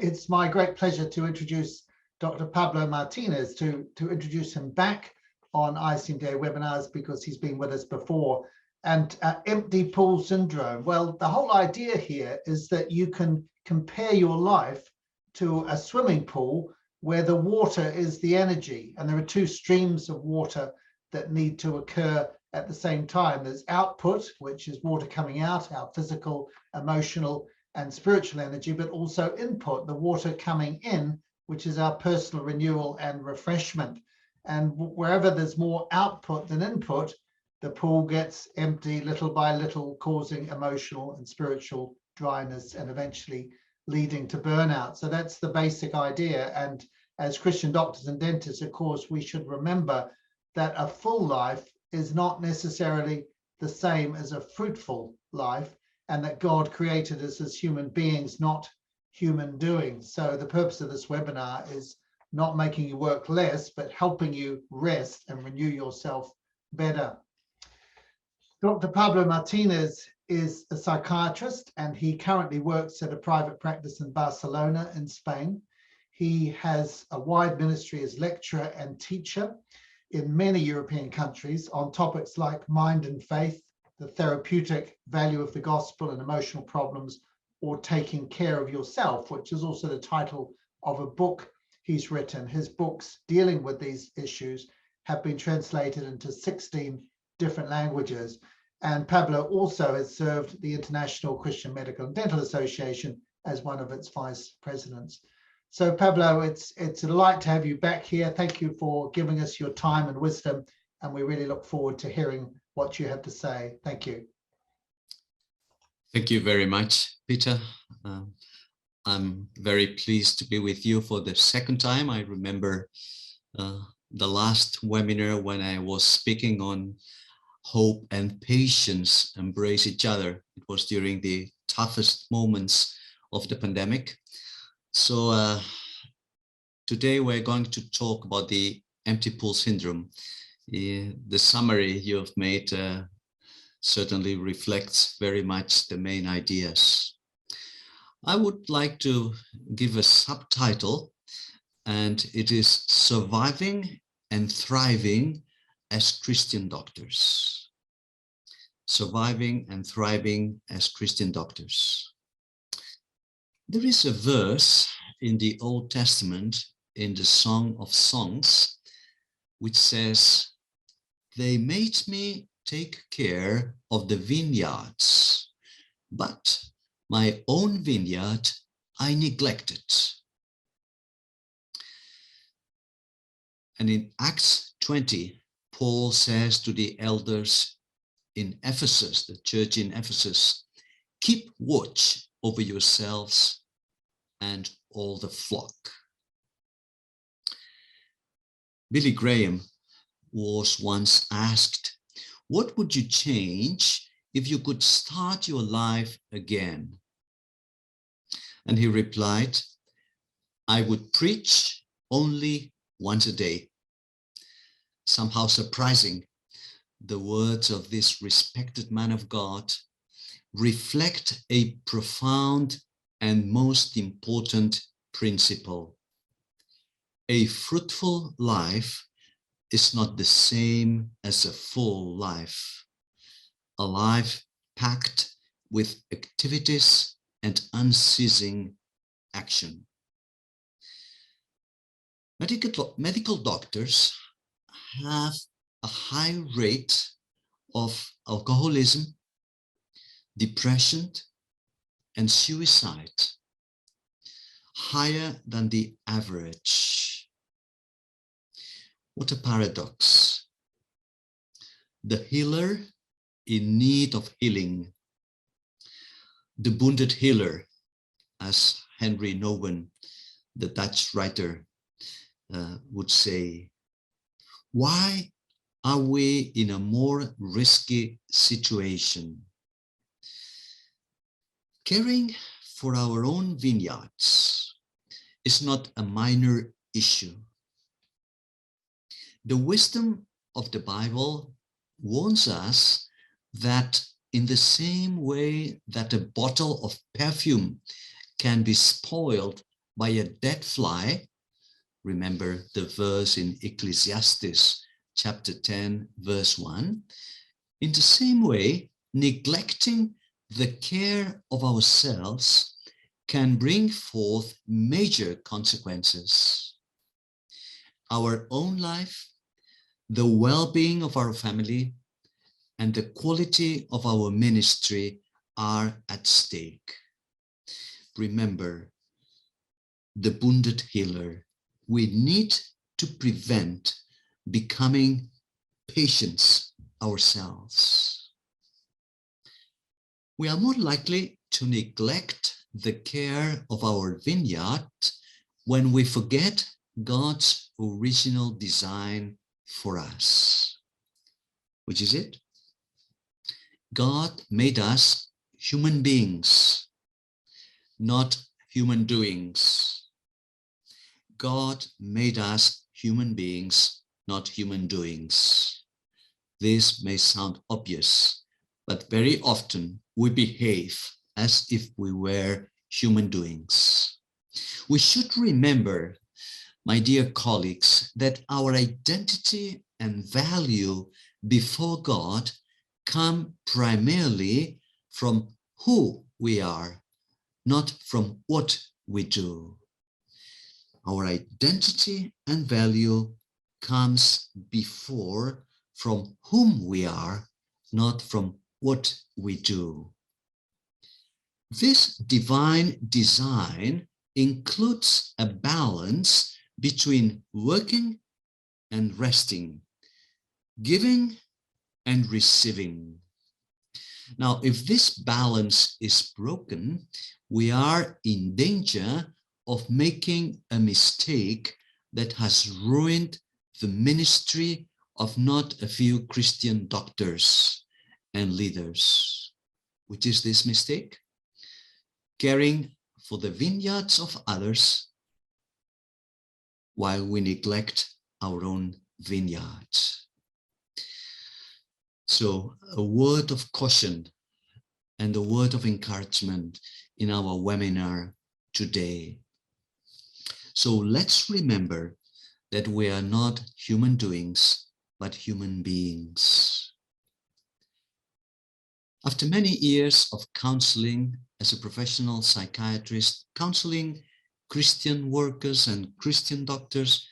It's my great pleasure to introduce Dr. Pablo Martínez, to introduce him back on ICMDA webinars because he's been with us before. And empty pool syndrome. Well, the whole idea here is that you can compare your life to a swimming pool where the water is the energy, and there are two streams of water that need to occur at the same time. There's output, which is water coming out, our physical, emotional, and spiritual energy, but also input, the water coming in, which is our personal renewal and refreshment. And wherever there's more output than input, the pool gets empty little by little, causing emotional and spiritual dryness and eventually leading to burnout. So that's the basic idea. And as Christian doctors and dentists, of course, we should remember that a full life is not necessarily the same as a fruitful life, and that God created us as human beings, not human doing. So the purpose of this webinar is not making you work less, but helping you rest and renew yourself better. Dr. Pablo Martínez is a psychiatrist, and he currently works at a private practice in Barcelona in Spain. He has a wide ministry as lecturer and teacher in many European countries on topics like mind and faith, the therapeutic value of the gospel and emotional problems, or taking care of yourself, which is also the title of a book he's written. His books dealing with these issues have been translated into 16 different languages. And Pablo also has served the International Christian Medical and Dental Association as one of its vice presidents. So Pablo, it's a delight to have you back here. Thank you for giving us your time and wisdom, and we really look forward to hearing what you have to say. Thank you. Thank you very much, Peter. I'm very pleased to be with you for the second time. I remember the last webinar when I was speaking on hope and patience embrace each other. It was during the toughest moments of the pandemic. So today we're going to talk about the empty pool syndrome. The summary you have made certainly reflects very much the main ideas. I would like to give a subtitle, and it is Surviving and Thriving as Christian Doctors. Surviving and Thriving as Christian Doctors. There is a verse in the Old Testament in the Song of Songs which says, "They made me take care of the vineyards, but my own vineyard I neglected." And in Acts 20, Paul says to the elders in Ephesus, the church in Ephesus, "Keep watch over yourselves and all the flock." Billy Graham was once asked, "What would you change if you could start your life again?" And he replied, "I would preach only once a day." Somehow surprising, the words of this respected man of God reflect a profound and most important principle. A fruitful life is not the same as a full life. A life packed with activities and unceasing action. Medical doctors have a high rate of alcoholism, depression, and suicide, higher than the average. What a paradox. The healer in need of healing, the wounded healer, as Henry Nouwen, the Dutch writer, would say. Why are we in a more risky situation? Caring for our own vineyards is not a minor issue. The wisdom of the Bible warns us that in the same way that a bottle of perfume can be spoiled by a dead fly. Remember the verse in Ecclesiastes chapter 10, verse 1. In the same way, neglecting the care of ourselves can bring forth major consequences. Our own life, the well-being of our family, and the quality of our ministry are at stake. Remember, the wounded healer, we need to prevent becoming patients ourselves. We are more likely to neglect the care of our vineyard when we forget God's original design for us. Which is it? God made us human beings, not human doings. God made us human beings, not human doings. This may sound obvious, but very often we behave as if we were human doings. We should remember, my dear colleagues, that our identity and value before God come primarily from who we are, not from what we do. Our identity and value comes before from whom we are, not from what we do. This divine design includes a balance between working and resting, giving and receiving. Now, if this balance is broken, we are in danger of making a mistake that has ruined the ministry of not a few Christian doctors and leaders. Which is this mistake? Caring for the vineyards of others while we neglect our own vineyards. So a word of caution and a word of encouragement in our webinar today. So let's remember that we are not human doings, but human beings. After many years of counseling as a professional psychiatrist, counseling Christian workers and Christian doctors,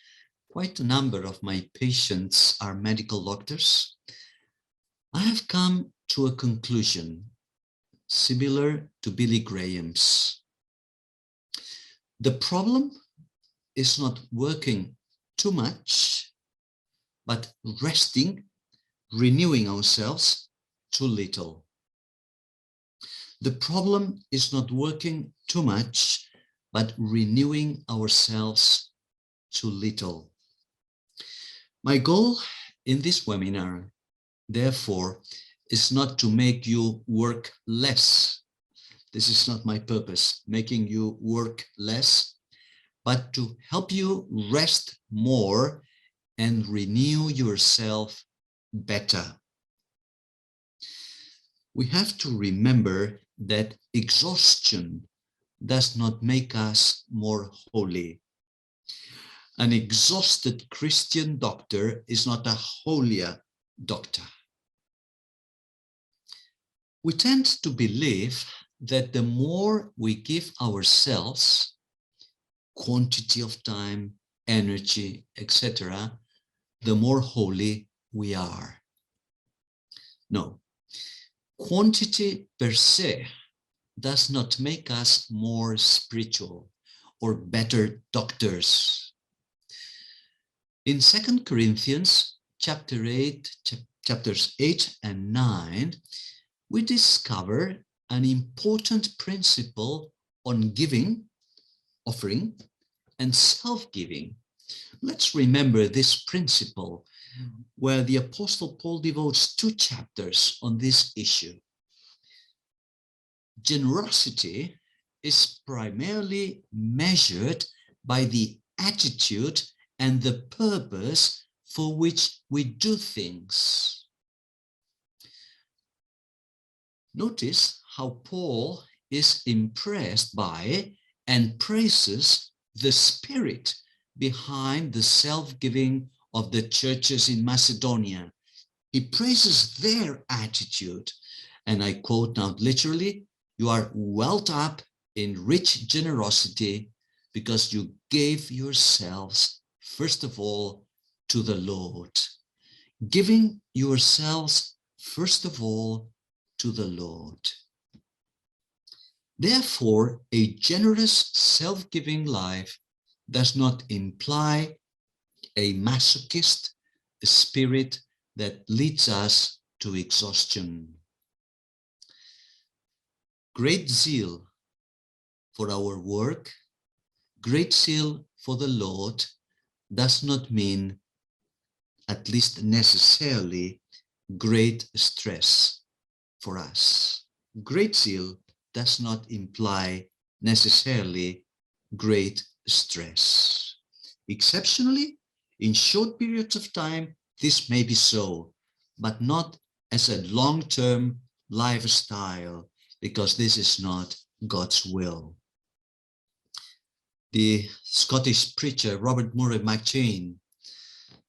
quite a number of my patients are medical doctors, I have come to a conclusion similar to Billy Graham's. The problem is not working too much, but resting, renewing ourselves too little. The problem is not working too much, but renewing ourselves too little. My goal in this webinar, therefore, is not to make you work less. This is not my purpose, making you work less, but to help you rest more and renew yourself better. We have to remember that exhaustion does not make us more holy. An exhausted Christian doctor is not a holier doctor. We tend to believe that the more we give ourselves, quantity of time, energy, etc., the more holy we are. No, quantity per se does not make us more spiritual or better doctors. In 2 Corinthians chapters 8 and 9, we discover an important principle on giving, offering, and self-giving. Let's remember this principle where the Apostle Paul devotes 2 chapters on this issue. Generosity is primarily measured by the attitude and the purpose for which we do things. Notice how Paul is impressed by and praises the spirit behind the self-giving of the churches in Macedonia. He praises their attitude. And I quote now literally, "You are welled up in rich generosity because you gave yourselves, first of all, to the Lord." Giving yourselves, first of all, to the Lord. Therefore, a generous, self-giving life does not imply a masochist spirit that leads us to exhaustion. Great zeal for our work, great zeal for the Lord does not mean, at least necessarily, great stress for us. Great zeal does not imply necessarily great stress. Exceptionally, in short periods of time, this may be so, but not as a long-term lifestyle, because this is not God's will. The Scottish preacher Robert Murray McCheyne,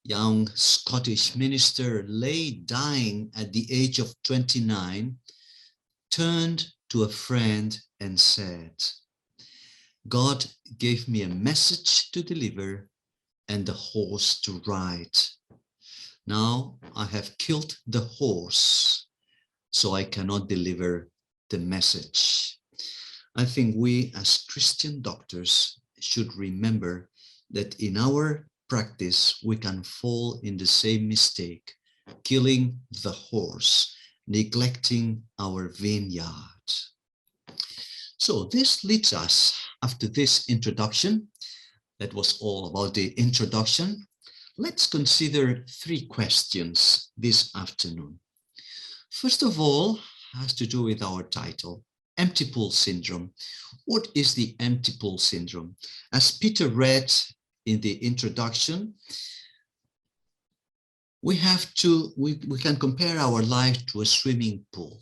young Scottish minister, lay dying at the age of 29, turned to a friend and said, "God gave me a message to deliver and a horse to ride. Now I have killed the horse, so I cannot deliver the message." I think we as Christian doctors should remember that in our practice we can fall in the same mistake, killing the horse, neglecting our vineyard. So this leads us, after this introduction, that was all about the introduction, let's consider 3 questions this afternoon. First of all, has to do with our title, Empty Pool Syndrome. What is the empty pool syndrome? As Peter read in the introduction, we can compare our life to a swimming pool.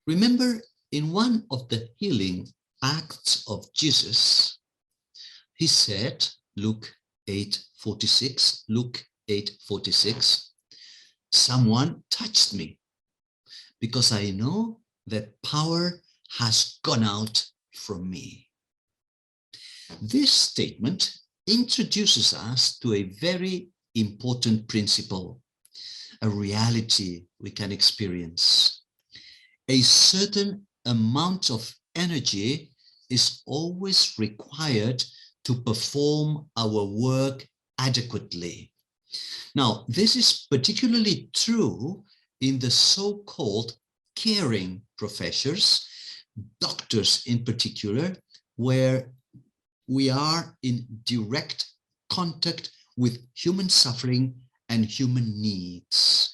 Remember, in one of the healing acts of Jesus, he said, Luke 8:46, "Someone touched me, because I know that power has gone out from me." This statement introduces us to a very important principle, a reality we can experience. A certain amount of energy is always required to perform our work adequately. Now, this is particularly true in the so-called caring professions, doctors in particular, where we are in direct contact with human suffering and human needs.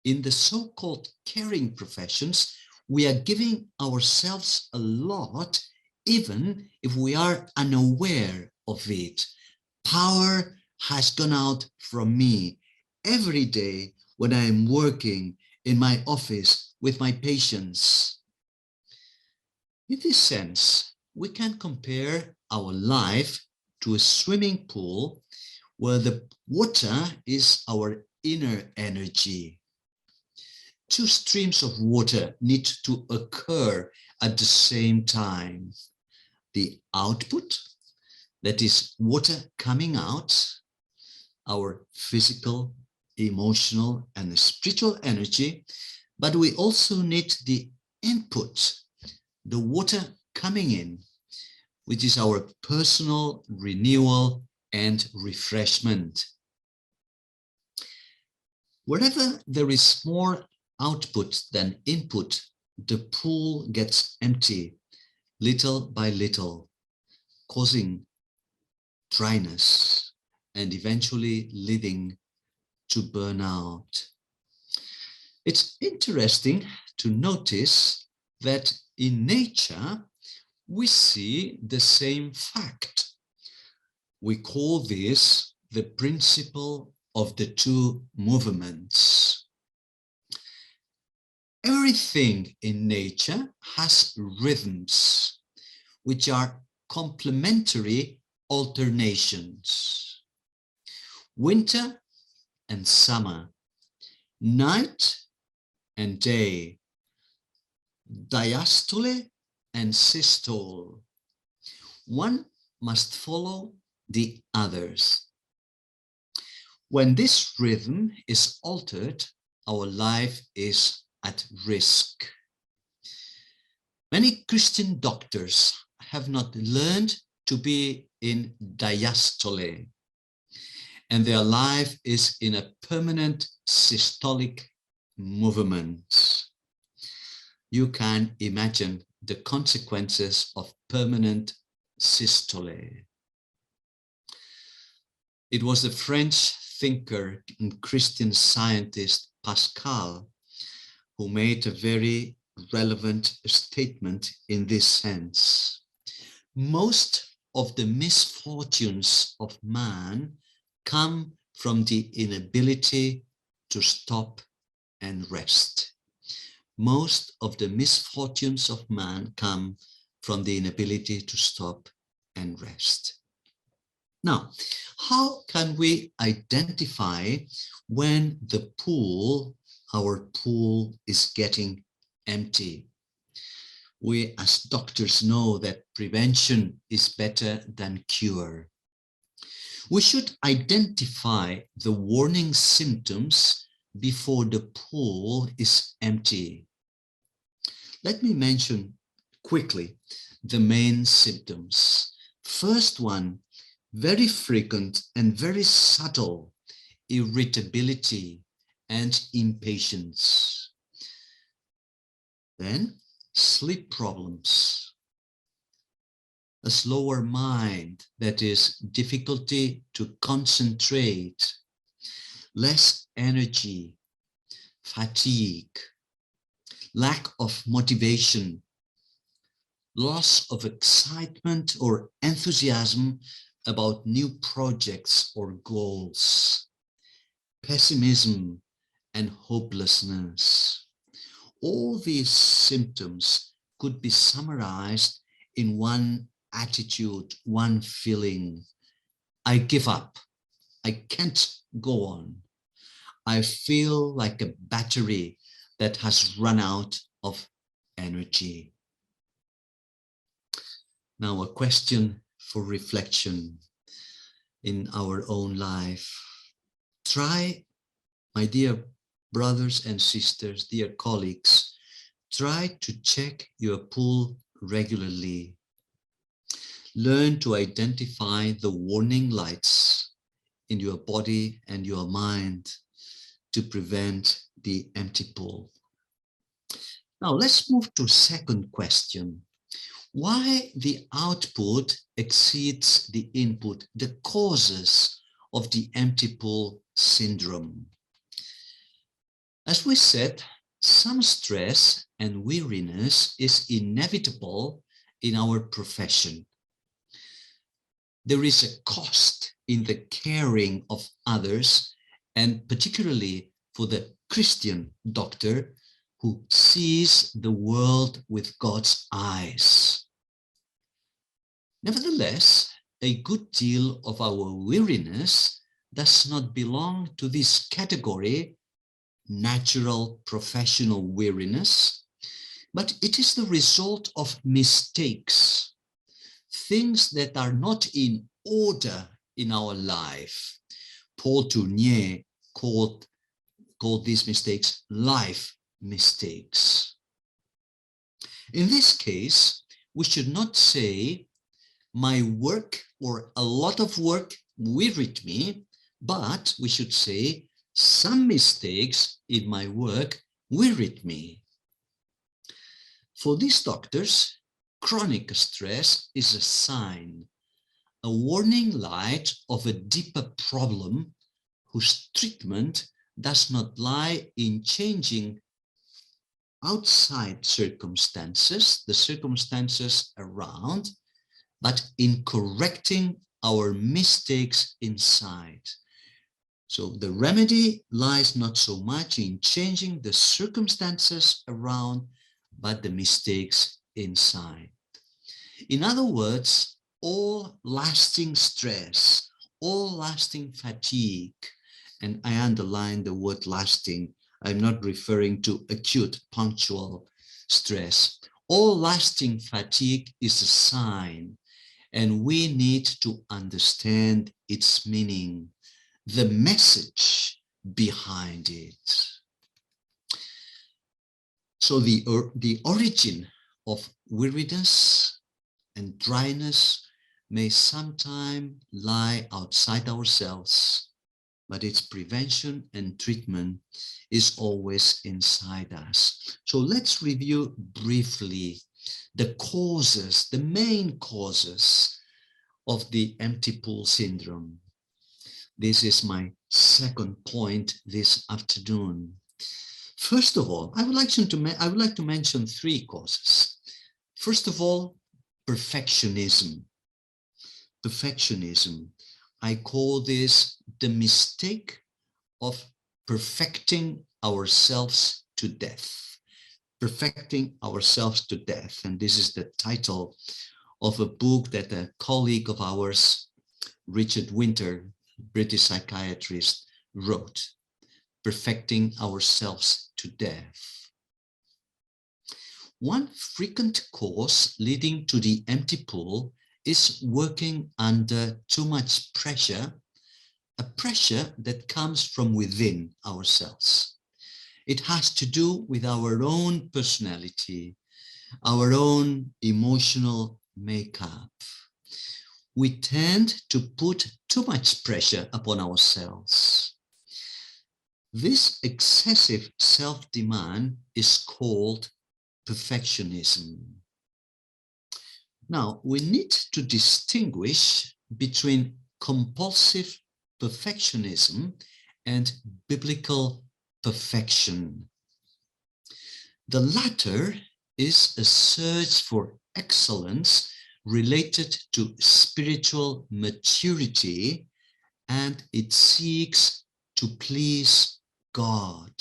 In the so-called caring professions, we are giving ourselves a lot, even if we are unaware of it. Power has gone out from me every day when I am working in my office with my patients. In this sense, we can compare our life to a swimming pool where the water is our inner energy. 2 streams of water need to occur at the same time. The output, that is water coming out, our physical, emotional, and spiritual energy, but we also need the input, the water coming in, which is our personal renewal and refreshment. Wherever there is more output than input, the pool gets empty little by little, causing dryness and eventually leading to burnout. It's interesting to notice that in nature, we see the same fact. We call this the principle of the 2 movements. Everything in nature has rhythms, which are complementary alternations. Winter and summer, night and day, diastole and systole. One must follow the others. When this rhythm is altered, our life is at risk. Many Christian doctors have not learned to be in diastole, and their life is in a permanent systolic movement. You can imagine the consequences of permanent systole. It was the French thinker and Christian scientist Pascal who made a very relevant statement in this sense. Most of the misfortunes of man come from the inability to stop and rest. Most of the misfortunes of man come from the inability to stop and rest. Now, how can we identify when the pool, our pool, is getting empty? We as doctors know that prevention is better than cure. We should identify the warning symptoms before the pool is empty. Let me mention quickly the main symptoms. First one, very frequent and very subtle irritability and impatience. Then sleep problems, a slower mind, that is difficulty to concentrate, less energy, fatigue, lack of motivation, loss of excitement or enthusiasm about new projects or goals, pessimism and hopelessness. All these symptoms could be summarized in one attitude, one feeling. I give up. I can't go on. I feel like a battery that has run out of energy. Now, a question for reflection in our own life. Try, my dear brothers and sisters, dear colleagues, try to check your pool regularly. Learn to identify the warning lights in your body and your mind to prevent the empty pool. Now let's move to second question. Why the output exceeds the input, the causes of the empty pool syndrome. As we said, some stress and weariness is inevitable in our profession. There is a cost in the caring of others, and particularly for the Christian doctor who sees the world with God's eyes. Nevertheless, a good deal of our weariness does not belong to this category, natural professional weariness, but it is the result of mistakes, things that are not in order in our life. Paul Tournier called these mistakes life mistakes. In this case, we should not say, my work or a lot of work wearied me, but we should say, some mistakes in my work wearied me. For these doctors, chronic stress is a sign, a warning light of a deeper problem whose treatment does not lie in changing outside circumstances, the circumstances around, but in correcting our mistakes inside. So the remedy lies not so much in changing the circumstances around, but the mistakes inside. In other words, all lasting stress, all lasting fatigue, and I underline the word lasting. I'm not referring to acute punctual stress. All lasting fatigue is a sign, and we need to understand its meaning, the message behind it. So the origin of weariness and dryness may sometimes lie outside ourselves, but its prevention and treatment is always inside us. So let's review briefly the causes, the main causes of the empty pool syndrome. This is my second point this afternoon. First of all, I would like to mention three causes. First of all, perfectionism. Perfectionism. I call this the mistake of perfecting ourselves to death. Perfecting ourselves to death. And this is the title of a book that a colleague of ours, Richard Winter, British psychiatrist, wrote. Perfecting ourselves to death. One frequent cause leading to the empty pool is working under too much pressure, a pressure that comes from within ourselves. It has to do with our own personality, our own emotional makeup. We tend to put too much pressure upon ourselves. This excessive self-demand is called perfectionism. Now, we need to distinguish between compulsive perfectionism and biblical perfection. The latter is a search for excellence related to spiritual maturity, and it seeks to please God.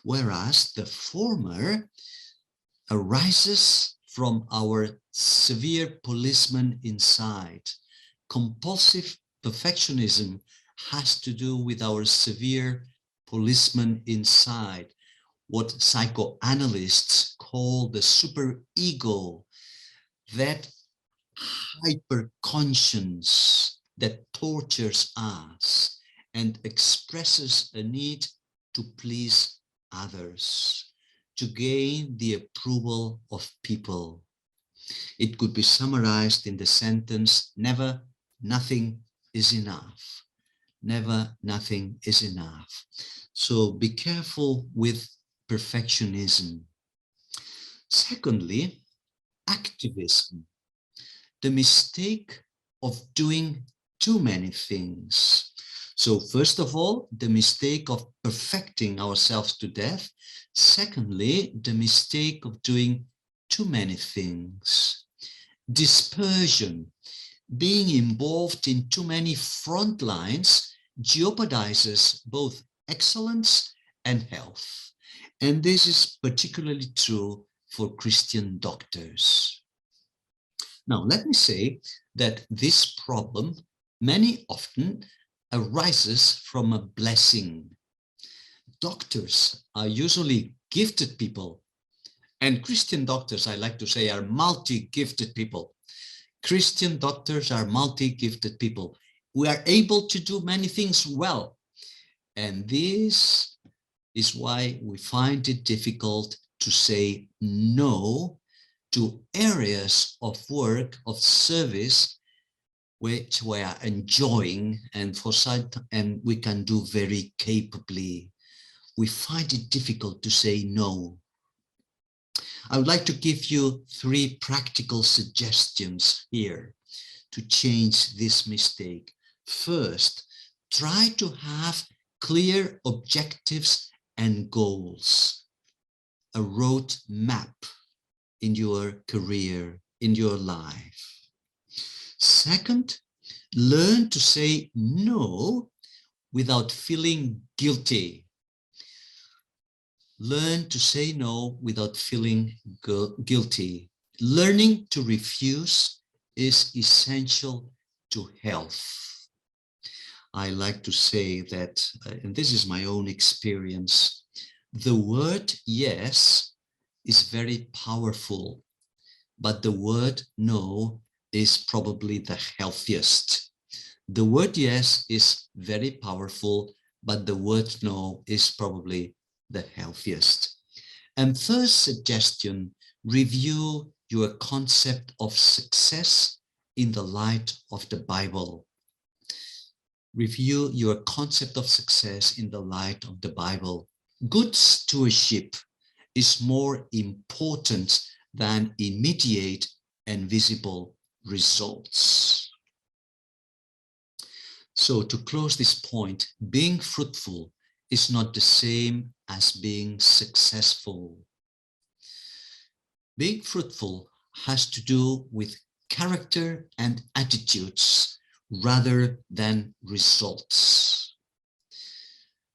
Whereas the former arises from our severe policeman inside. Compulsive perfectionism has to do with our severe policeman inside, what psychoanalysts call the superego, that hyperconscience that tortures us and expresses a need to please others, to gain the approval of people. It could be summarized in the sentence, never, nothing is enough. Never, nothing is enough. So be careful with perfectionism. Secondly, activism, the mistake of doing too many things. So first of all, the mistake of perfecting ourselves to death. Secondly, the mistake of doing too many things. Dispersion, being involved in too many front lines, jeopardizes both excellence and health. And this is particularly true for Christian doctors. Now, let me say that this problem many often arises from a blessing. Doctors are usually gifted people, and Christian doctors, I like to say, are multi-gifted people. Christian doctors are multi-gifted people. We are able to do many things well, and this is why we find it difficult to say no to areas of work, of service, which we are enjoying and we can do very capably. We find it difficult to say no. I would like to give you 3 practical suggestions here to change this mistake. First, try to have clear objectives and goals, a road map in your career, in your life. Second, learn to say no without feeling guilty. Learn to say no without feeling guilty. Learning to refuse is essential to health. I like to say that, and this is my own experience, the word yes is very powerful, but the word no is probably the healthiest. The word yes is very powerful, but the word no is probably the healthiest. And first suggestion, review your concept of success in the light of the Bible. Review your concept of success in the light of the Bible. Good stewardship is more important than immediate and visible results. So to close this point, being fruitful is not the same as being successful. Being fruitful has to do with character and attitudes rather than results.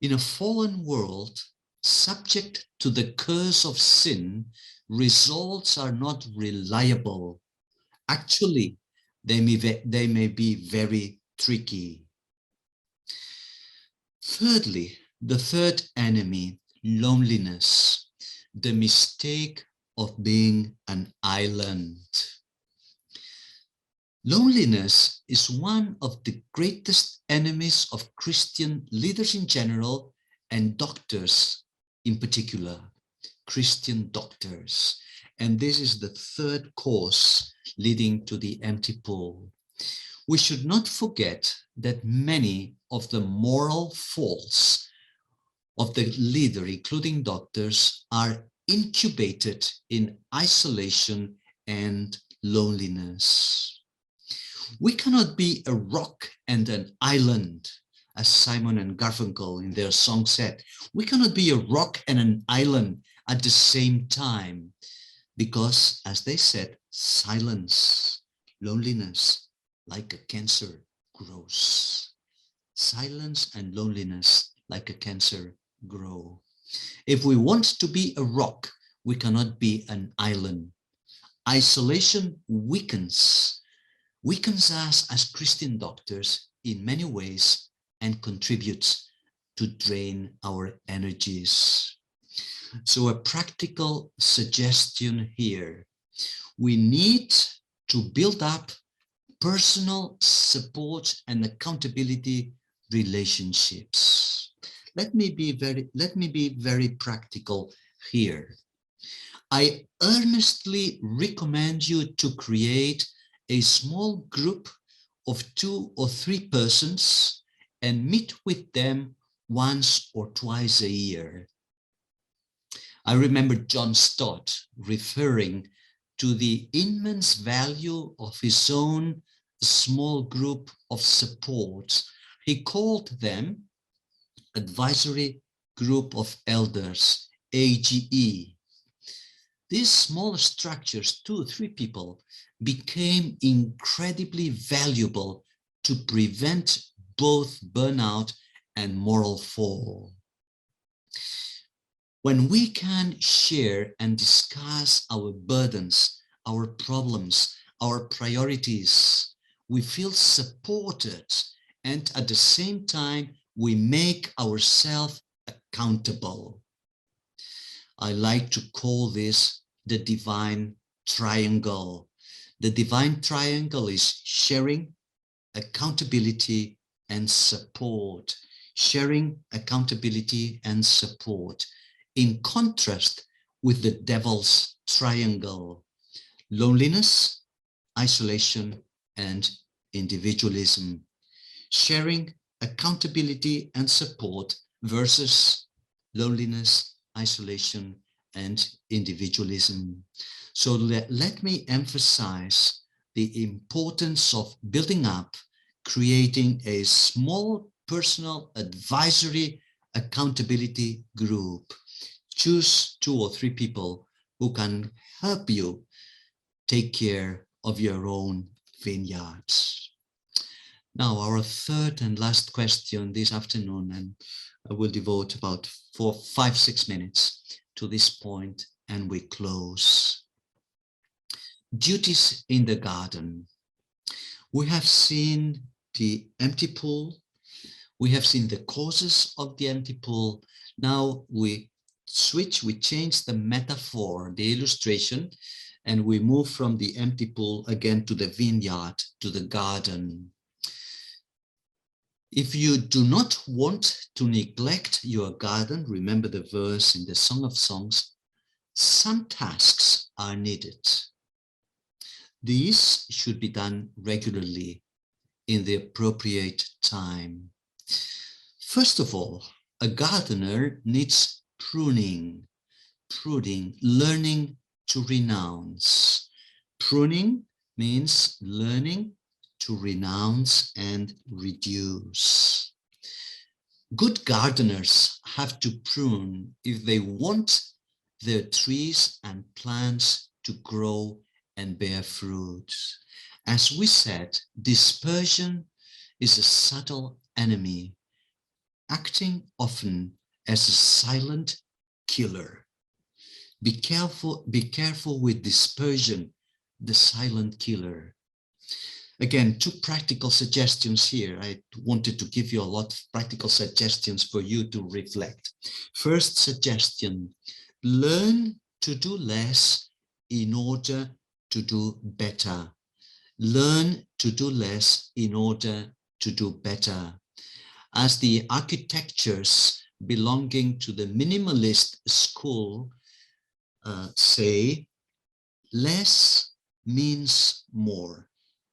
In a fallen world, subject to the curse of sin, results are not reliable. Actually, they may be very tricky. Thirdly, the third enemy, loneliness, the mistake of being an island. Loneliness is one of the greatest enemies of Christian leaders in general and doctors in particular, Christian doctors. And this is the third cause leading to the empty pole. We should not forget that many of the moral faults of the leader, including doctors, are incubated in isolation and loneliness. We cannot be a rock and an island, as Simon and Garfunkel in their song said. We cannot be a rock and an island at the same time because, as they said, silence, loneliness, like a cancer, grows. Silence and loneliness, like a cancer, grow. If we want to be a rock, we cannot be an island. Isolation weakens us as Christian doctors in many ways and contributes to drain our energies. So a practical suggestion here. We need to build up personal support and accountability relationships. Let me be very practical here. I earnestly recommend you to create a small group of 2 or 3 persons and meet with them once or twice a year. I remember John Stott referring to the immense value of his own small group of support. He called them Advisory Group of Elders, AGE. These small structures, 2 or 3 people, became incredibly valuable to prevent both burnout and moral fall. When we can share and discuss our burdens, our problems, our priorities, we feel supported, and at the same time, we make ourselves accountable. I like to call this the divine triangle. The divine triangle is sharing, accountability, and support. Sharing, accountability, and support. In contrast with the devil's triangle, loneliness, isolation, and individualism. Sharing, accountability, and support versus loneliness, isolation, and individualism. So let me emphasize the importance of building up, creating a small personal advisory accountability group. Choose 2 or 3 people who can help you take care of your own vineyards. Now, our third and last question this afternoon, and I will devote about 5-6 minutes to this point, and we close. Duties in the garden. We have seen the empty pool. We have seen the causes of the empty pool. Now we change the metaphor, the illustration, and we move from the empty pool again to the vineyard, to the garden. If you do not want to neglect your garden, remember the verse in the Song of Songs, some tasks are needed. These should be done regularly in the appropriate time. First of all, a gardener needs pruning, learning to renounce. Pruning means learning to renounce and reduce. Good gardeners have to prune if they want their trees and plants to grow and bear fruit. As we said, dispersion is a subtle enemy, acting often as a silent killer. Be careful with dispersion, the silent killer. Again, 2 practical suggestions here. I wanted to give you a lot of practical suggestions for you to reflect. First suggestion, learn to do less in order to do better. Learn to do less in order to do better. As the architectures belonging to the minimalist school say, less means more.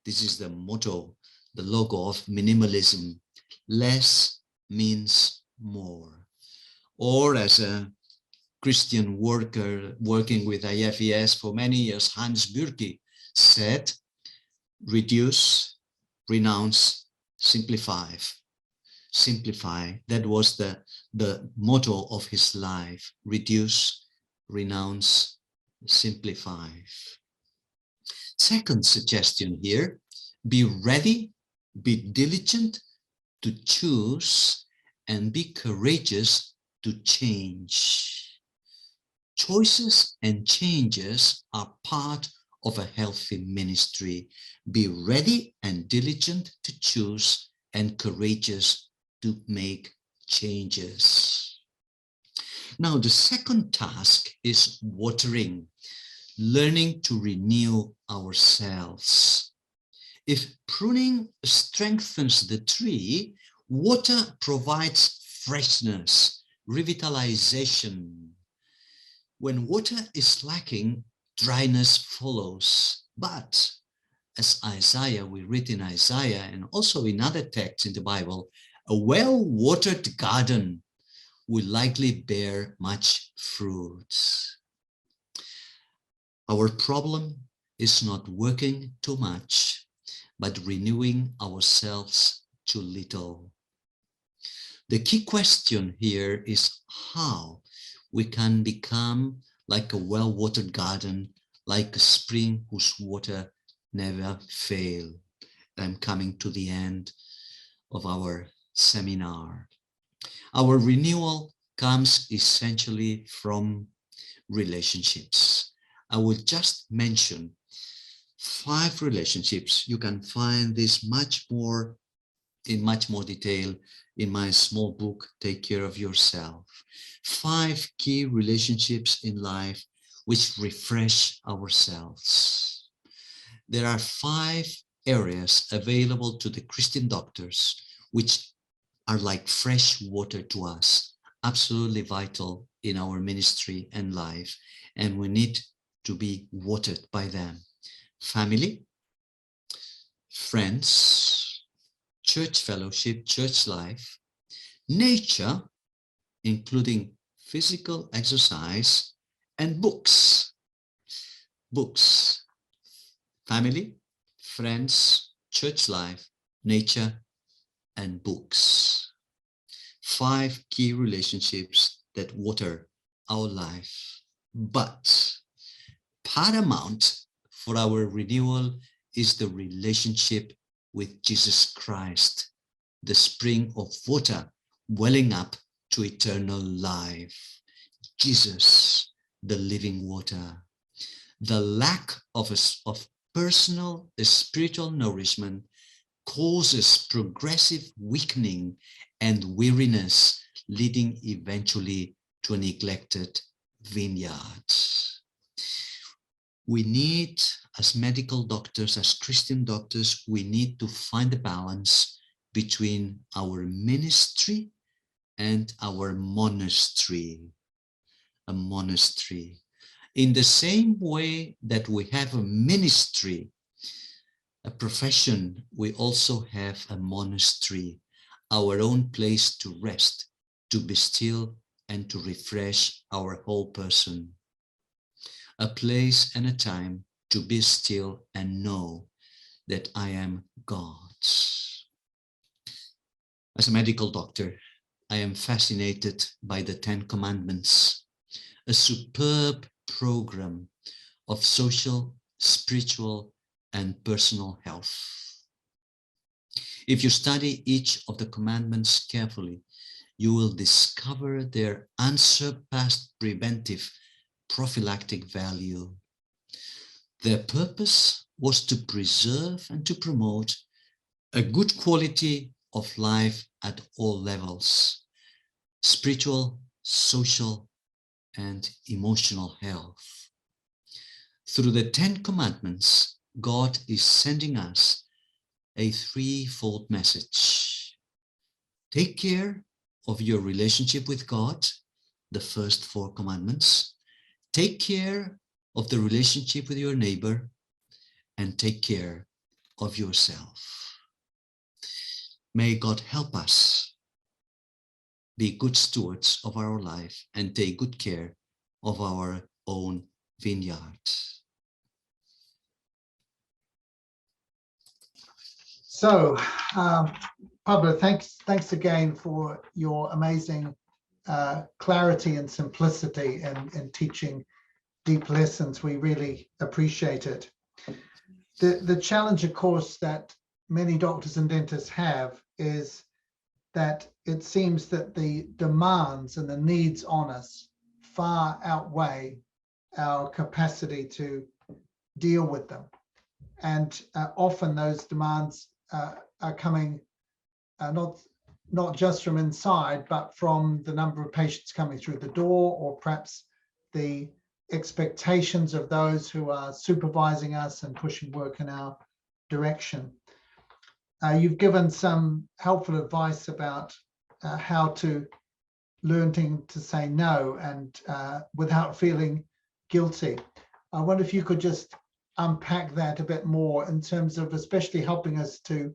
This is the motto, the logo of minimalism. Less means more. Or as a Christian worker working with IFES for many years, Hans Bürki said, reduce, renounce, simplify. Simplify. That was the motto of his life. Reduce, renounce, simplify. Second suggestion here, be ready, be diligent to choose and be courageous to change. Choices and changes are part of a healthy ministry. Be ready and diligent to choose and courageous to make changes. Now, the second task is watering, learning to renew ourselves. If pruning strengthens the tree, water provides freshness, revitalization. When water is lacking, dryness follows. But as we read in Isaiah and also in other texts in the Bible, a well-watered garden will likely bear much fruit. Our problem is not working too much, but renewing ourselves too little. The key question here is how we can become like a well-watered garden, like a spring whose water never fails. I'm coming to the end of our seminar. Our renewal comes essentially from relationships. I will just mention 5 relationships. You can find this in much more detail in my small book, Take Care of Yourself. 5 key relationships in life which refresh ourselves. There are 5 areas available to the Christian doctors which are like fresh water to us, absolutely vital in our ministry and life, and we need to be watered by them. Family, friends, church fellowship, church life, nature, including physical exercise, and books. Books, family, friends, church life, nature, and books. 5 key relationships that water our life. But paramount for our renewal is the relationship with Jesus Christ, the spring of water welling up to eternal life. Jesus, the living water. The lack of personal spiritual nourishment causes progressive weakening and weariness, leading eventually to a neglected vineyard. We need, as medical doctors, as Christian doctors, we need to find a balance between our ministry and our monastery. A monastery. In the same way that we have a ministry, a profession, we also have a monastery, our own place to rest, to be still, and to refresh our whole person. A place and a time to be still and know that I am God. As a medical doctor, I am fascinated by the 10 Commandments, a superb program of social, spiritual, and personal health. If you study each of the commandments carefully, you will discover their unsurpassed preventive prophylactic value. Their purpose was to preserve and to promote a good quality of life at all levels, spiritual, social, and emotional health. Through the 10 Commandments, God is sending us a threefold message. Take care of your relationship with God, the first 4 commandments. Take care of the relationship with your neighbor, and take care of yourself. May God help us be good stewards of our life and take good care of our own vineyard. So, Pablo, thanks again for your amazing clarity and simplicity in teaching deep lessons. We really appreciate it. The challenge, of course, that many doctors and dentists have is that it seems that the demands and the needs on us far outweigh our capacity to deal with them. And often those demands are coming not just from inside, but from the number of patients coming through the door, or perhaps the expectations of those who are supervising us and pushing work in our direction. You've given some helpful advice about how to learn to say no and without feeling guilty. I wonder if you could just unpack that a bit more in terms of especially helping us to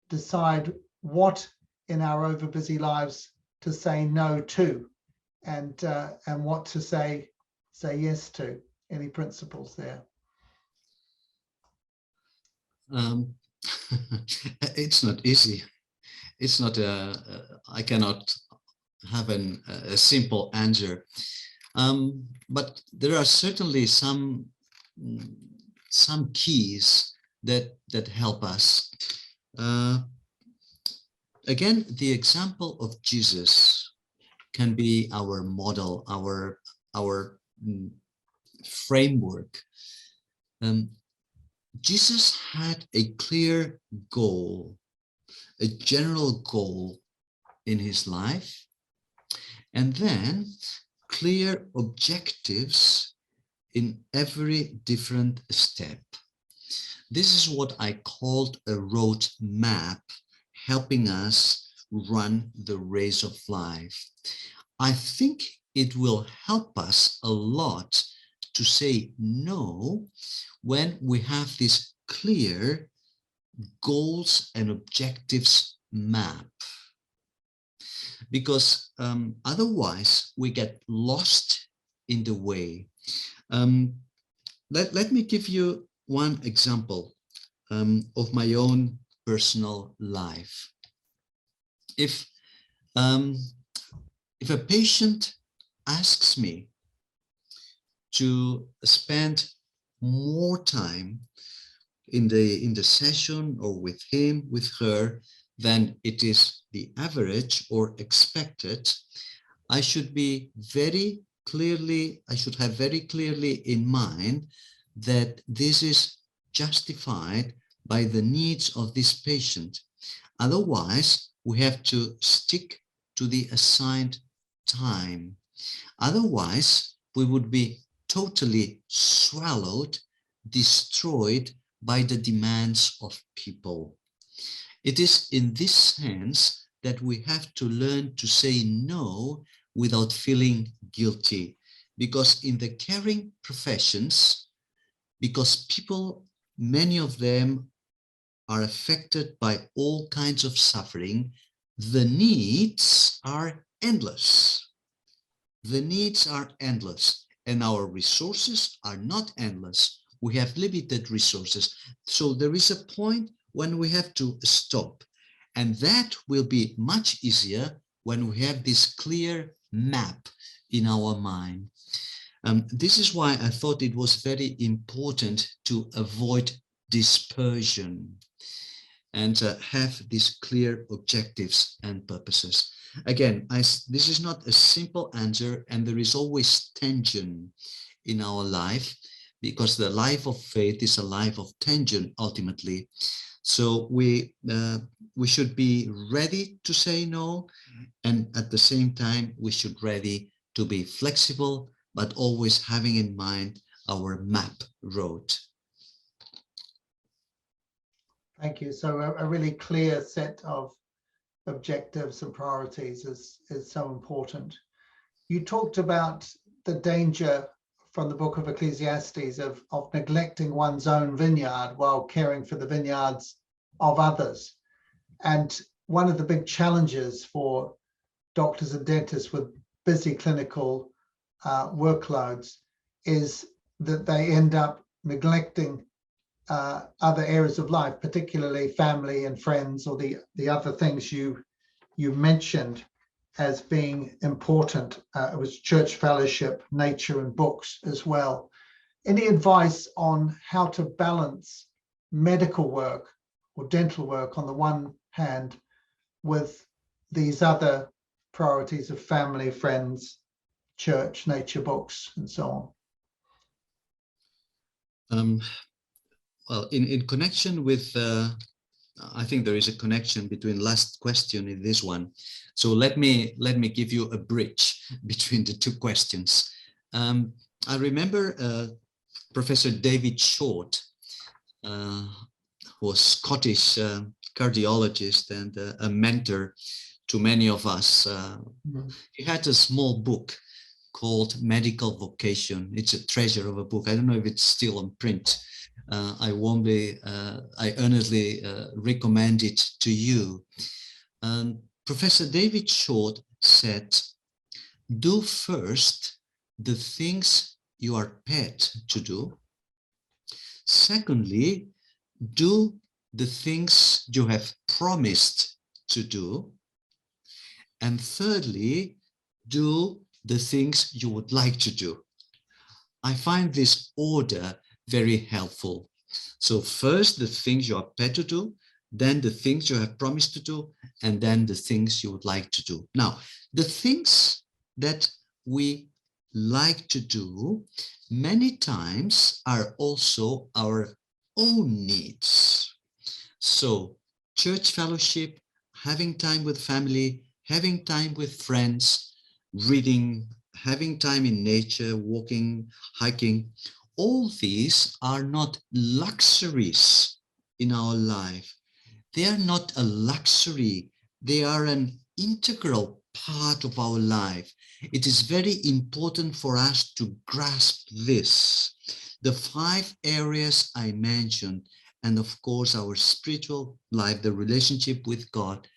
decide what in our overbusy lives to say no to, and what to say yes to. Any principles there? It's not easy. It's not I cannot have a simple answer. But there are certainly some keys that help us. Again, the example of Jesus can be our model, our framework. Jesus had a clear goal, a general goal in his life, and then clear objectives in every different step. This is what I called a road map, helping us run the race of life. I think it will help us a lot to say no when we have this clear goals and objectives map. Because otherwise we get lost in the way. Let me give you one example of my own personal life. If a patient asks me to spend more time in the session, or with him, with her, than it is the average or expected, I should have very clearly in mind that this is justified by the needs of this patient. Otherwise, we have to stick to the assigned time. Otherwise, we would be totally swallowed, destroyed by the demands of people. It is in this sense that we have to learn to say no without feeling guilty. Because in the caring professions, because people, many of them are affected by all kinds of suffering, the needs are endless. The needs are endless, and our resources are not endless. We have limited resources. So there is a point when we have to stop. And that will be much easier when we have this clear map in our mind. This is why I thought it was very important to avoid dispersion and have these clear objectives and purposes. Again, this is not a simple answer, and there is always tension in our life, because the life of faith is a life of tension ultimately. So we should be ready to say no, and at the same time we should ready to be flexible, but always having in mind our map road. Thank you. So a really clear set of objectives and priorities is so important. You talked about the danger from the book of Ecclesiastes of neglecting one's own vineyard while caring for the vineyards of others. And one of the big challenges for doctors and dentists with busy clinical workloads is that they end up neglecting other areas of life, particularly family and friends, or the other things you mentioned as being important. It was church fellowship, nature, and books as well. Any advice on how to balance medical work or dental work on the one hand with these other priorities of family, friends, church, nature, books, and so on? Well, in connection with, I think there is a connection between last question and this one. So let me give you a bridge between the two questions. I remember Professor David Short, who was Scottish cardiologist and a mentor to many of us. He had a small book called Medical Vocation. It's a treasure of a book. I don't know if it's still on print. I earnestly recommend it to you. Professor David Short said, do first the things you are paid to do. Secondly, do the things you have promised to do. And thirdly, do the things you would like to do. I find this order very helpful. So first the things you are paid to do, then the things you have promised to do, and then the things you would like to do. Now, the things that we like to do many times are also our own needs. So church fellowship, having time with family, having time with friends, reading, having time in nature, walking, hiking, all these are not luxuries in our life. They are not a luxury. They are an integral part of our life. It is very important for us to grasp this. The 5 areas I mentioned, and of course our spiritual life, the relationship with God,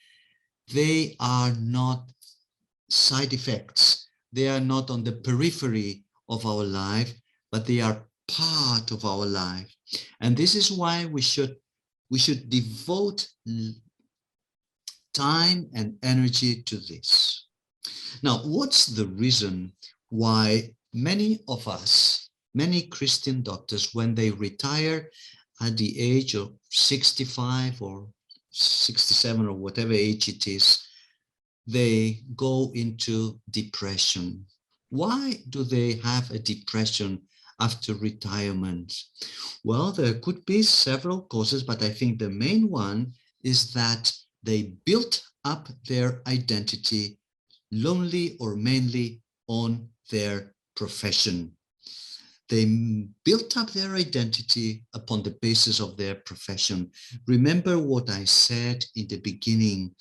they are not side effects. They are not on the periphery of our life, but they are part of our life. And this is why we should devote time and energy to this. Now, what's the reason why many of us, many Christian doctors, when they retire at the age of 65 or 67 or whatever age it is, they go into depression? Why do they have a depression after retirement? Well, there could be several causes, but I think the main one is that they built up their identity lonely or mainly on their profession. They built up their identity upon the basis of their profession. Remember what I said in the beginning.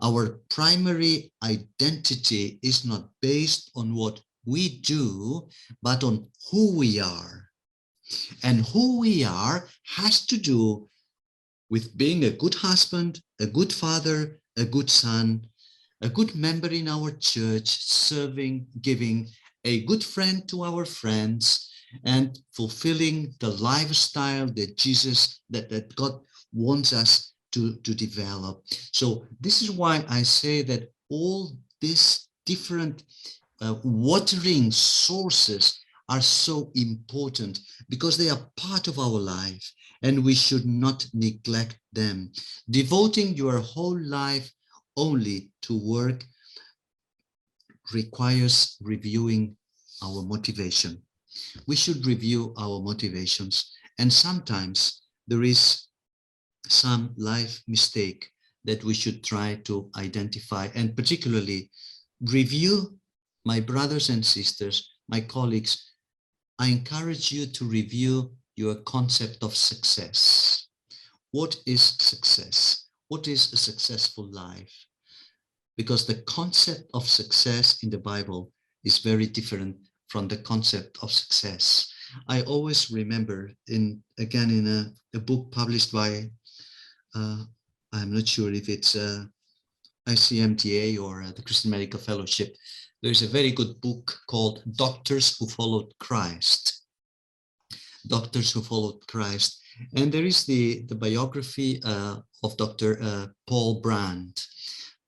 Our primary identity is not based on what we do, but on who we are. And who we are has to do with being a good husband, a good father, a good son, a good member in our church, serving, giving, a good friend to our friends, and fulfilling the lifestyle that Jesus, that God wants us to develop. So this is why I say that all these different watering sources are so important, because they are part of our life and we should not neglect them. Devoting your whole life only to work requires reviewing our motivation. We should review our motivations, and sometimes there is some life mistake that we should try to identify, and particularly review. My brothers and sisters, my colleagues, I encourage you to review your concept of success. What is success? What is a successful life? Because the concept of success in the Bible is very different from the concept of success. I always remember in a book published by, I'm not sure if it's ICMTA or the Christian Medical Fellowship, there's a very good book called Doctors Who Followed Christ. Doctors Who Followed Christ. And there is the biography of Dr. Paul Brand.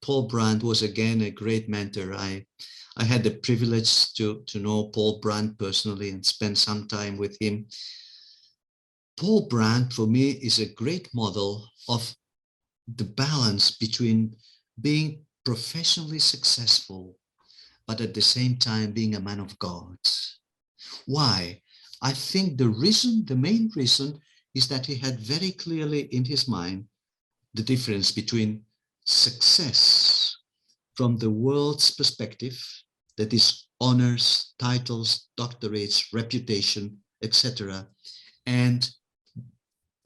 Paul Brand was again a great mentor. I had the privilege to know Paul Brand personally and spend some time with him. Paul Brand, for me, is a great model of the balance between being professionally successful, but at the same time being a man of God. Why? I think the main reason is that he had very clearly in his mind the difference between success from the world's perspective, that is honors, titles, doctorates, reputation, etc., and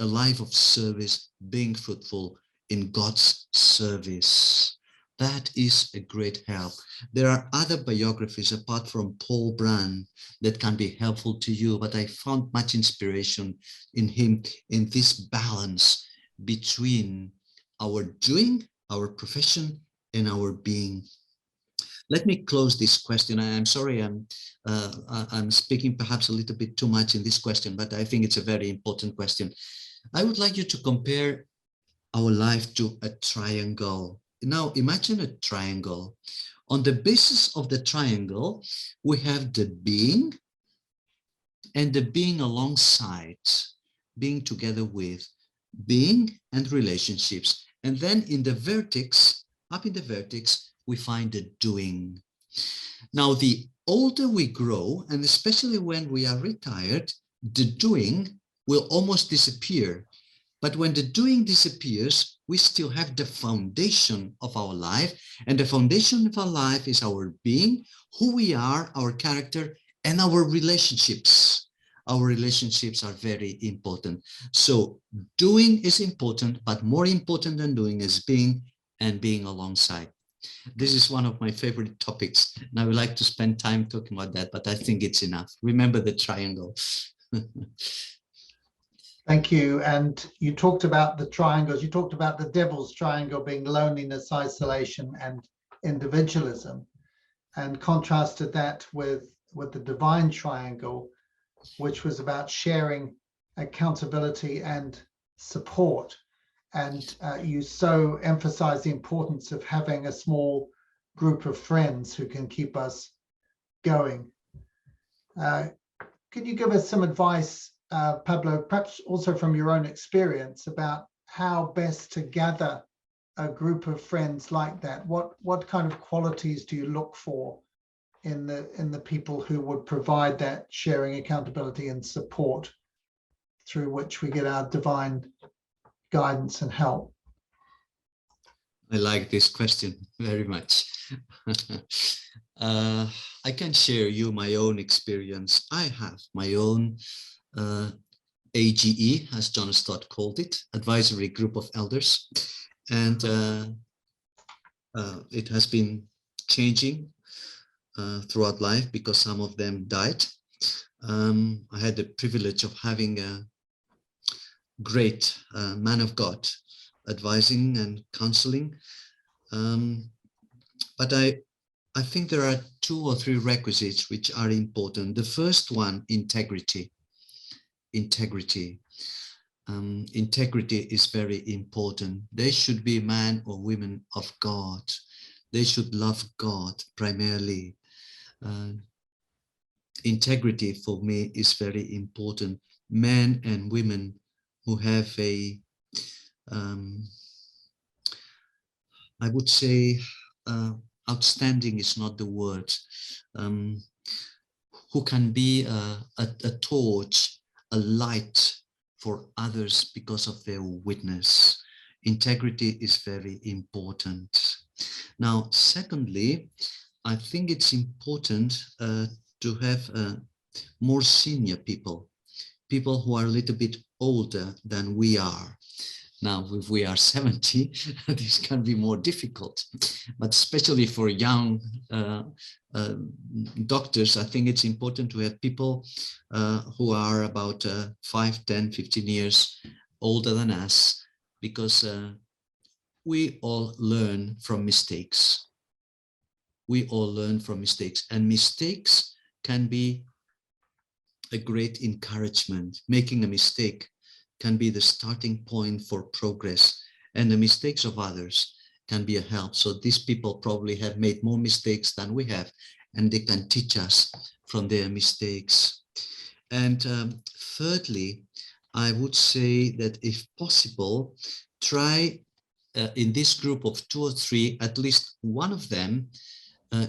a life of service, being fruitful in God's service. That is a great help. There are other biographies apart from Paul Brand that can be helpful to you, but I found much inspiration in him in this balance between our doing, our profession, and our being. Let me close this question. I'm sorry, I'm speaking perhaps a little bit too much in this question, but I think it's a very important question. I would like you to compare our life to a triangle. Now, imagine a triangle. On the basis of the triangle, we have the being and the being alongside, being together with, being and relationships. And then in the vertex, up in the vertex, we find the doing. Now, the older we grow, and especially when we are retired, the doing will almost disappear. But when the doing disappears, we still have the foundation of our life. And the foundation of our life is our being, who we are, our character, and our relationships. Our relationships are very important. So doing is important, but more important than doing is being and being alongside. This is one of my favorite topics, and I would like to spend time talking about that, but I think it's enough. Remember the triangle. Thank you. And you talked about the triangles. You talked about the devil's triangle being loneliness, isolation, and individualism, and contrasted that with the divine triangle, which was about sharing, accountability, and support. And you so emphasize the importance of having a small group of friends who can keep us going. Can you give us some advice, Pablo, perhaps also from your own experience, about how best to gather a group of friends like that? What kind of qualities do you look for in the people who would provide that sharing, accountability, and support through which we get our divine guidance and help? I like this question very much. I can share you my own experience. I have my own AGE, as John Stott called it, advisory group of elders. And it has been changing throughout life because some of them died. I had the privilege of having a great man of God advising and counseling. But I think there are 2 or 3 requisites which are important. The first one, integrity. Integrity. Integrity is very important. They should be men or women of God. They should love God primarily. Integrity for me is very important. Men and women who have a, I would say, outstanding is not the word, who can be a torch, a light for others because of their witness. Integrity is very important. Now, secondly, I think it's important to have more senior people, people who are a little bit older than we are. Now, if we are 70, this can be more difficult, but especially for young doctors, I think it's important to have people who are about 5, 10, 15 years older than us, because we all learn from mistakes. We all learn from mistakes, and mistakes can be a great encouragement. Making a mistake can be the starting point for progress, and the mistakes of others can be a help. So these people probably have made more mistakes than we have, and they can teach us from their mistakes. And thirdly, I would say that if possible, try in this group of 2 or 3, at least one of them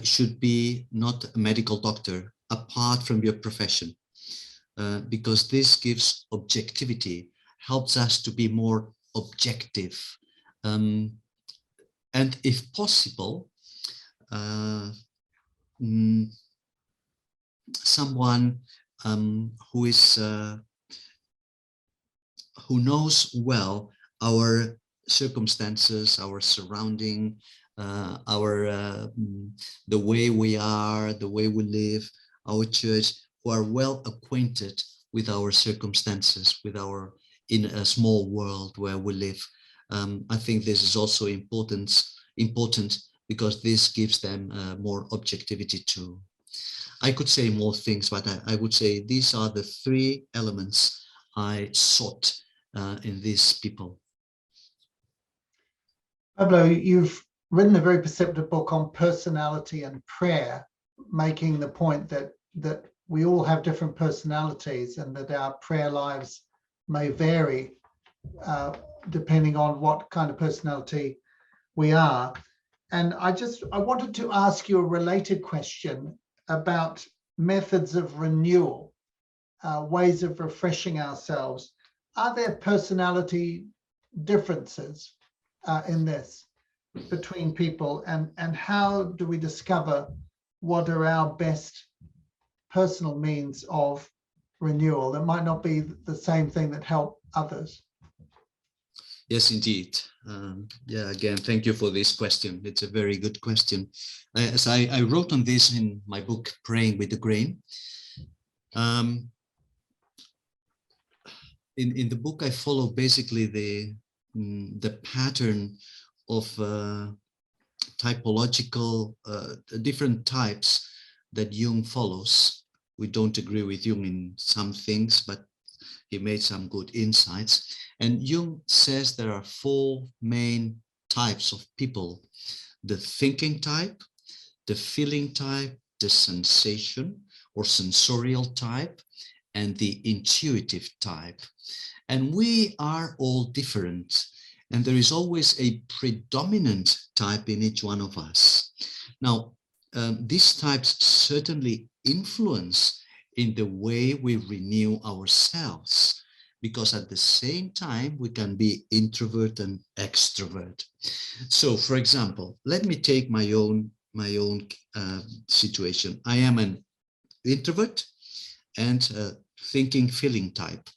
should be not a medical doctor, apart from your profession, because this gives objectivity, helps us to be more objective. And if possible, someone who knows well our circumstances, our surrounding, the way we are, the way we live, our church, who are well acquainted with our circumstances, with our, in a small world where we live. I think this is also important because this gives them more objectivity too. I could say more things, but I would say these are the 3 elements I sought in these people. Pablo, you've written a very perceptive book on personality and prayer, making the point that we all have different personalities and that our prayer lives may vary depending on what kind of personality we are. And I wanted to ask you a related question about methods of renewal, ways of refreshing ourselves. Are there personality differences in this between people, and how do we discover what are our best personal means of renewal that might not be the same thing that help others? Yes, indeed. Yeah, again, thank you for this question. It's a very good question. As I wrote on this in my book, Praying with the Grain. In the book, I follow basically the pattern of typological, different types that Jung follows. We don't agree with Jung in some things, but he made some good insights. And Jung says there are 4 main types of people: the thinking type, the feeling type, the sensation or sensorial type, and the intuitive type. And we are all different, and there is always a predominant type in each one of us. Now, these types certainly influence in the way we renew ourselves, because at the same time we can be introvert and extrovert. So, for example, let me take my own situation. I am an introvert and thinking, feeling type.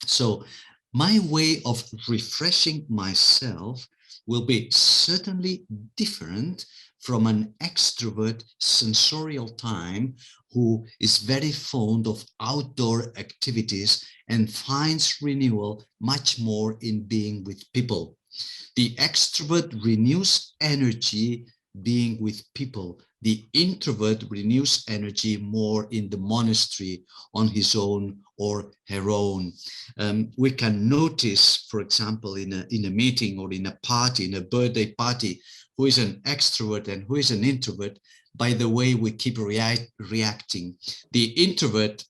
So my way of refreshing myself will be certainly different from an extrovert sensorial time who is very fond of outdoor activities and finds renewal much more in being with people. The extrovert renews energy being with people. The introvert renews energy more in the monastery on his own or her own. We can notice, for example, in a meeting or in a party, in a birthday party, who is an extrovert and who is an introvert by the way we keep reacting. The introvert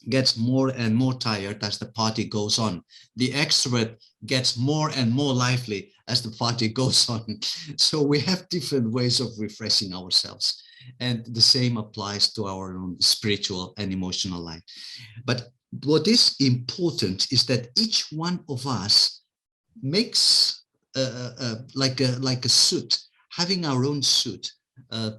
gets more and more tired as the party goes on. The extrovert gets more and more lively as the party goes on. So we have different ways of refreshing ourselves. And the same applies to our own spiritual and emotional life. But what is important is that each one of us makes like a suit, having our own suit,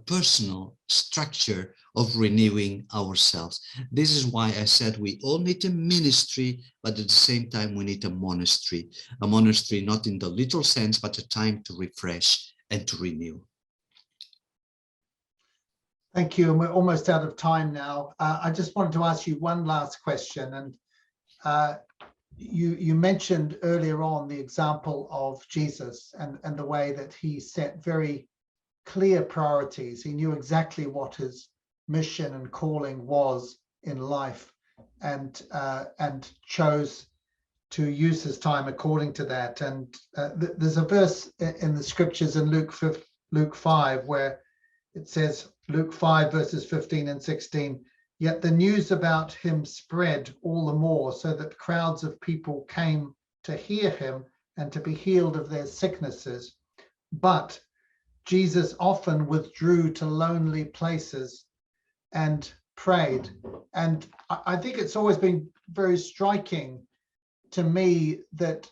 personal structure of renewing ourselves. This is why I said we all need a ministry, but at the same time we need a monastery. A monastery not in the literal sense, but a time to refresh and to renew. Thank you, and we're almost out of time now. I just wanted to ask you one last question, and you mentioned earlier on the example of Jesus and the way that he set very clear priorities. He knew exactly what his mission and calling was in life, and chose to use his time according to that. And there's a verse in the scriptures in Luke 5 where it says, Luke 5 verses 15 and 16, "Yet the news about him spread all the more, so that crowds of people came to hear him and to be healed of their sicknesses. But Jesus often withdrew to lonely places and prayed." And I think it's always been very striking to me that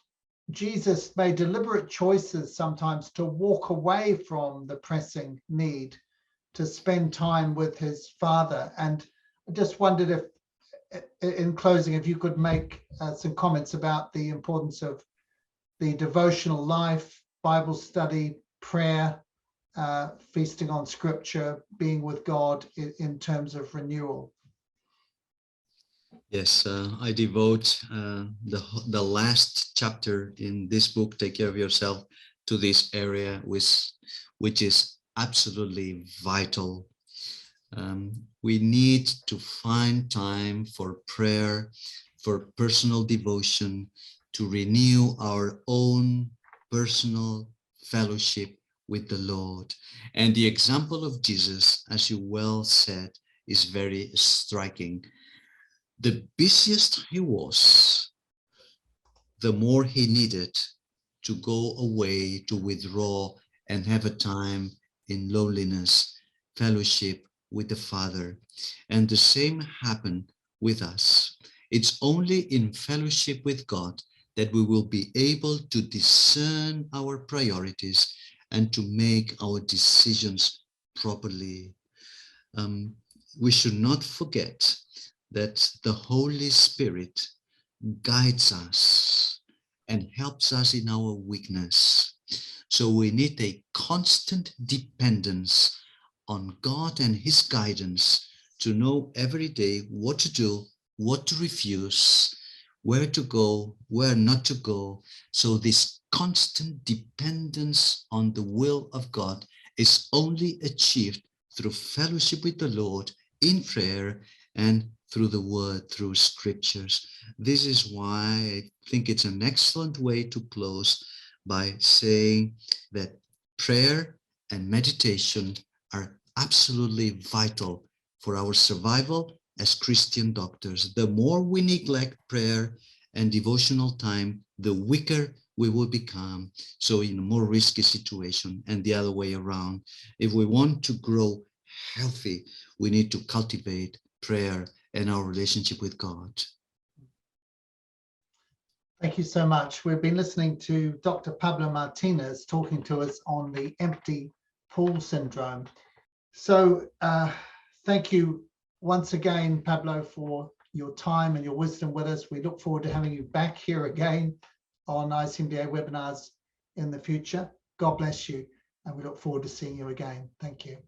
Jesus made deliberate choices sometimes to walk away from the pressing need to spend time with his Father. And I just wondered if, in closing, if you could make some comments about the importance of the devotional life, Bible study, prayer, feasting on scripture, being with God in terms of renewal. Yes, I devote the last chapter in this book, Take Care of Yourself, to this area, which is absolutely vital. We need to find time for prayer, for personal devotion, to renew our own personal fellowship with the Lord. And the example of Jesus, as you well said, is very striking. The busiest he was, the more he needed to go away, to withdraw and have a time in loneliness, fellowship with the Father. And the same happened with us. It's only in fellowship with God that we will be able to discern our priorities and to make our decisions properly. We should not forget that the Holy Spirit guides us and helps us in our weakness. So we need a constant dependence on God and his guidance to know every day what to do, what to refuse, where to go, where not to go. So this constant dependence on the will of God is only achieved through fellowship with the Lord in prayer and through the word, through scriptures. This is why I think it's an excellent way to close by saying that prayer and meditation are absolutely vital for our survival as Christian doctors. The more we neglect prayer and devotional time, the weaker we will become. So in a more risky situation, and the other way around. If we want to grow healthy, we need to cultivate prayer and our relationship with God. Thank you so much. We've been listening to Dr. Pablo Martínez talking to us on the empty pool syndrome. So thank you once again, Pablo, for your time and your wisdom with us. We look forward to having you back here again on ICMDA webinars in the future. God bless you, and we look forward to seeing you again. Thank you.